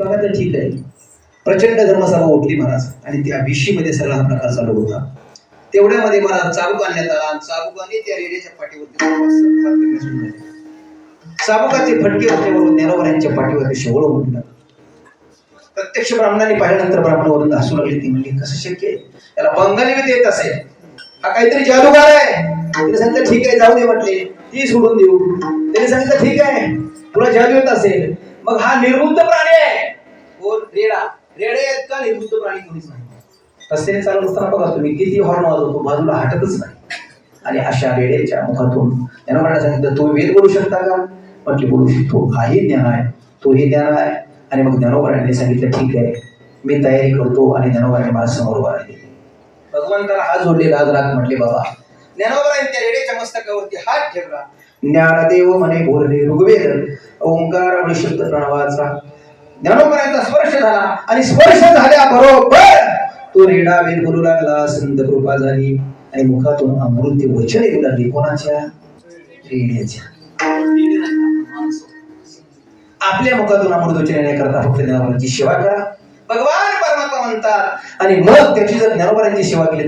बघा तर ठीक आहे. प्रचंड धर्मसभा उठली महाराज आणि त्या भिशीमध्ये सगळा हा प्रकार चालू होता. तेवढ्यामध्ये महाराज चाबूक आणण्यात आला आणि चाबुकाने त्या रेड्याच्या पाठीवरती चाबुकाचे फटके होते ज्ञानोबा यांच्या पाठीवरती शेवळ उठलं. प्रत्यक्ष ब्राह्मणांनी पाहिल्यानंतर ब्राह्मणावरून हसू लागली. ती म्हणजे कसं शक्य आहे, त्याला बंगाली बी देत असेल, हा काहीतरी जादूगार आहे. त्याने सांगितलं ठीक आहे जाऊ दे म्हटले, ती सोडून देऊ. त्याने सांगितलं ठीक आहे तुला जादू येत असेल, मग हा निर्बुद्ध प्राणी आहे. कोण? रेडा. रेडे आहेत का निर्बुद्ध प्राणी कोणीच नाही. रस्त्याने चालत असताना बघा तुम्ही किती हॉर्न वाजवतो, बाजूला हटतच नाही. आणि अशा रेड्याच्या मुखातून ज्ञानोबांना सांगितलं तुम्ही वेद बोलू शकता का? म्हटले बोलू शकतो, हाही ज्ञान आहे तोही ज्ञान आहे. आणि मग ज्ञानोबांनी सांगितलं ठीक आहे मी तयारी करतो. आणि ज्ञानोबांनी माझ्या समोर उभा राहिले. भगवंताला हात जोडले, राज राग म्हटले बाबा. ज्ञानोबांनी त्या रेड्याच्या मस्तकावरती हात ठेवला. ज्ञानदेव म्हणे बोलले ऋग्वेद ओंकार शब्द प्रणवाचा. ज्ञानोबांचा स्पर्श झाला आणि स्पर्श झाल्याबरोबर तो रेडा वेद बोलू लागला. संत कृपा झाली आणि मुखातून अमृत वचन येऊ लागली. कोणाच्या? रेड्याच्या. आपल्या मुखातून अमृत वचन येण्याकरता फक्त ज्ञानोबांची सेवा करा भगवान परमात्मा म्हणतात. आणि मग त्याची जर ज्ञानोबांची सेवा केली